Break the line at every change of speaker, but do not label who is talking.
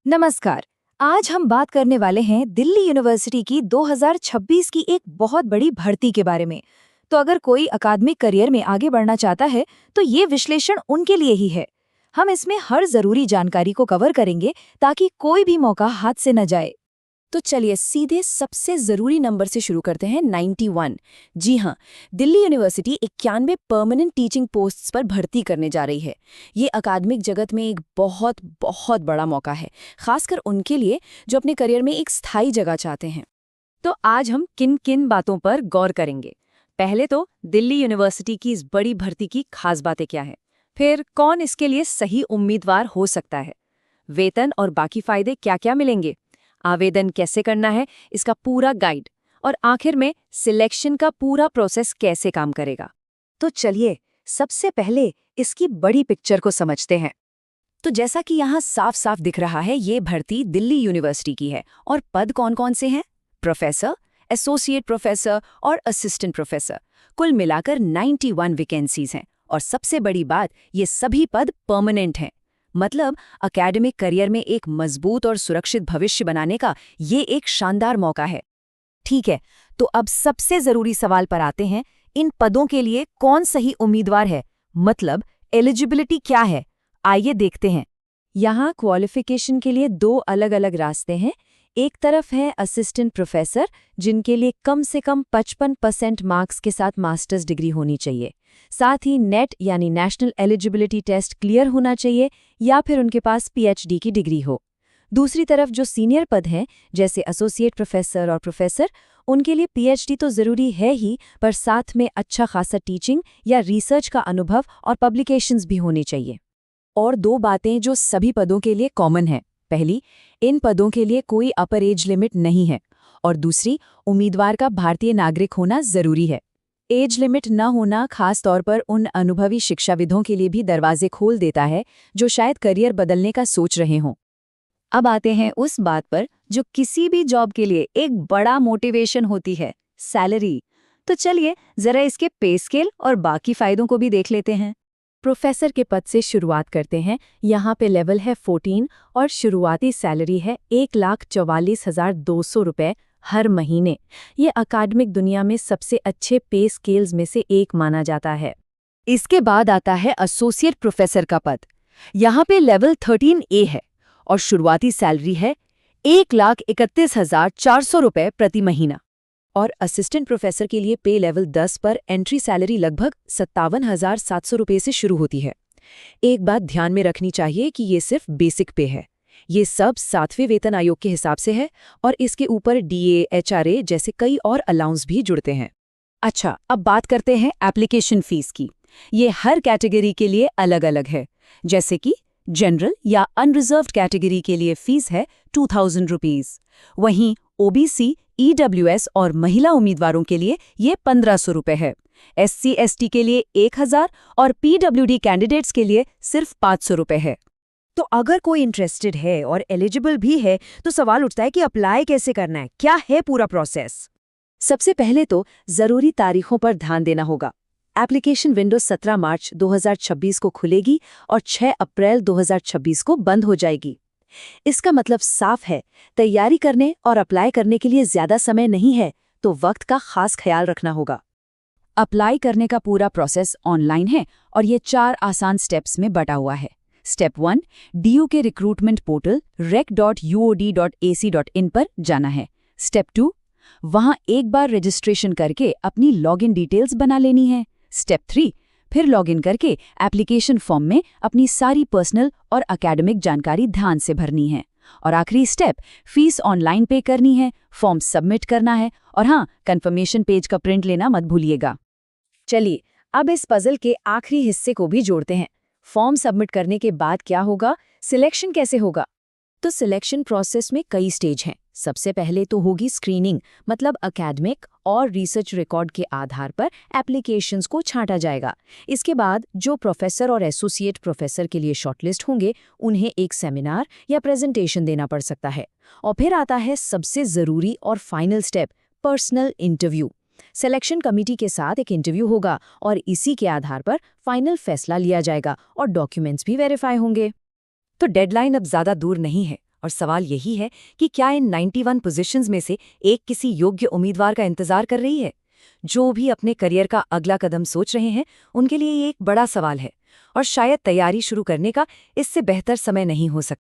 नमस्कार। आज हम बात करने वाले हैं दिल्ली यूनिवर्सिटी की 2026 की एक बहुत बड़ी भर्ती के बारे में। तो अगर कोई अकादमिक करियर में आगे बढ़ना चाहता है तो ये विश्लेषण उनके लिए ही है। हम इसमें हर जरूरी जानकारी को कवर करेंगे ताकि कोई भी मौका हाथ से न जाए।
तो चलिए सीधे सबसे जरूरी नंबर से शुरू करते हैं 91। जी हाँ, Delhi university 91 permanent teaching posts पर भर्ती करने जा रही है। ये अकादमिक जगत में एक बहुत बहुत बड़ा मौका है, खासकर उनके लिए जो अपने करियर में एक स्थायी जगह चाहते हैं।
तो आज हम किन किन बातों पर गौर करेंगे। पहले तो दिल्ली यूनिवर्सिटी की इस बड़ी भर्ती की खास बातें क्या हैं, फिर कौन इसके लिए सही उम्मीदवार हो सकता है, वेतन और बाकी फायदे क्या क्या मिलेंगे, आवेदन कैसे करना है इसका पूरा गाइड, और आखिर में सिलेक्शन का पूरा प्रोसेस कैसे काम करेगा। तो चलिए सबसे पहले इसकी बड़ी पिक्चर को समझते हैं।
तो जैसा कि यहाँ साफ साफ दिख रहा है, ये भर्ती दिल्ली यूनिवर्सिटी की है और पद कौन कौन से हैं? प्रोफेसर, एसोसिएट प्रोफेसर और असिस्टेंट प्रोफेसर। कुल मिलाकर 91 वैकेंसीज हैं और सबसे बड़ी बात, ये सभी पद परमानेंट हैं। मतलब एकेडमिक करियर में एक मजबूत और सुरक्षित भविष्य बनाने का ये एक शानदार मौका है।
ठीक है, तो अब सबसे जरूरी सवाल पर आते हैं। इन पदों के लिए कौन सही उम्मीदवार है, मतलब एलिजिबिलिटी क्या है? आइए देखते हैं। यहाँ क्वालिफिकेशन के लिए दो अलग अलग रास्ते हैं। एक तरफ है असिस्टेंट प्रोफेसर, जिनके लिए कम से कम 55% मार्क्स के साथ मास्टर्स डिग्री होनी चाहिए। साथ ही नेट यानी नेशनल एलिजिबिलिटी टेस्ट क्लियर होना चाहिए या फिर उनके पास पीएचडी की डिग्री हो। दूसरी तरफ जो सीनियर पद हैं, जैसे एसोसिएट प्रोफेसर और प्रोफेसर, उनके लिए पीएचडी तो ज़रूरी है ही, पर साथ में अच्छा खासा टीचिंग या रिसर्च का अनुभव और पब्लिकेशंस भी होने चाहिए। और दो बातें जो सभी पदों के लिए कॉमन है। पहली, इन पदों के लिए कोई अपर एज लिमिट नहीं है, और दूसरी, उम्मीदवार का भारतीय नागरिक होना ज़रूरी है। एज लिमिट न होना खास तौर पर उन अनुभवी शिक्षाविदों के लिए भी दरवाजे खोल देता है जो शायद करियर बदलने का सोच रहे हों। अब आते हैं उस बात पर जो किसी भी जॉब के लिए एक बड़ा मोटिवेशन होती है, सैलरी। तो चलिए जरा इसके पे स्केल और बाकी फायदों को भी देख लेते हैं। प्रोफेसर के पद से शुरुआत करते हैं। यहाँ पे लेवल है 14 और शुरुआती सैलरी है 1,44,200 रुपये हर महीने। ये अकादमिक दुनिया में सबसे अच्छे पे स्केल्स में से एक माना जाता है। इसके बाद आता है एसोसिएट प्रोफेसर का पद। यहाँ पे लेवल 13A है और शुरुआती सैलरी है 1,31,400 रुपये प्रति महीना। और असिस्टेंट प्रोफेसर के लिए पे लेवल 10 पर एंट्री सैलरी लगभग 57,700 रुपये से शुरू होती है। एक बात ध्यान में रखनी चाहिए कि ये सिर्फ बेसिक पे है। ये सब 7वें वेतन आयोग के हिसाब से है और इसके ऊपर डीए, एचआरए जैसे कई और अलाउंस भी जुड़ते हैं। अच्छा, अब बात करते हैं एप्लीकेशन फीस की। ये हर कैटेगरी के लिए अलग अलग है। जैसे कि जनरल या अनरिजर्व्ड कैटेगरी के लिए फीस है 2,000 रुपीज़। वहीं ओबीसी, ईडब्ल्यूएस और महिला उम्मीदवारों के लिए ये 1,500 रुपये है। एससी/एसटी के लिए 1,000 और पीडब्ल्यूडी कैंडिडेट्स के लिए सिर्फ 500 रुपये है। तो अगर कोई इंटरेस्टेड है और एलिजिबल भी है तो सवाल उठता है कि अप्लाई कैसे करना है, क्या है पूरा प्रोसेस। सबसे पहले तो जरूरी तारीखों पर ध्यान देना होगा। एप्लीकेशन विंडो 17 मार्च 2026 को खुलेगी और 6 अप्रैल 2026 को बंद हो जाएगी। इसका मतलब साफ है, तैयारी करने और अप्लाई करने के लिए ज्यादा समय नहीं है, तो वक्त का खास ख्याल रखना होगा। अप्लाई करने का पूरा प्रोसेस ऑनलाइन है और ये 4 आसान स्टेप्स में बटा हुआ है। स्टेप 1, डीयू के रिक्रूटमेंट पोर्टल rec.uod.ac.in पर जाना है। स्टेप 2, वहां एक बार रजिस्ट्रेशन करके अपनी लॉगिन डिटेल्स बना लेनी है। स्टेप 3, फिर लॉगिन करके एप्लीकेशन फॉर्म में अपनी सारी पर्सनल और एकेडमिक जानकारी ध्यान से भरनी है। और आखिरी स्टेप, फीस ऑनलाइन पे करनी है, फॉर्म सबमिट करना है और हाँ, कंफर्मेशन पेज का प्रिंट लेना मत भूलिएगा। चलिए अब इस पजल के आखिरी हिस्से को भी जोड़ते हैं। फॉर्म सबमिट करने के बाद क्या होगा, सिलेक्शन कैसे होगा? तो सिलेक्शन प्रोसेस में कई स्टेज हैं। सबसे पहले तो होगी स्क्रीनिंग, मतलब एकेडमिक और रिसर्च रिकॉर्ड के आधार पर एप्लीकेशंस को छांटा जाएगा। इसके बाद जो प्रोफेसर और एसोसिएट प्रोफेसर के लिए शॉर्टलिस्ट होंगे, उन्हें एक सेमिनार या प्रेजेंटेशन देना पड़ सकता है। और फिर आता है सबसे ज़रूरी और final step, personal interview. Selection committee के साथ एक इंटरव्यू होगा और इसी के आधार पर फाइनल फैसला लिया जाएगा और डॉक्यूमेंट्स भी वेरीफाई होंगे। तो डेडलाइन अब ज़्यादा दूर नहीं है। और सवाल यही है कि क्या इन 91 पोजीशंस में से एक किसी योग्य उम्मीदवार का इंतजार कर रही है? जो भी अपने करियर का अगला कदम सोच रहे हैं, उनके लिए ये एक बड़ा सवाल है और शायद तैयारी शुरू करने का इससे बेहतर समय नहीं हो सकता।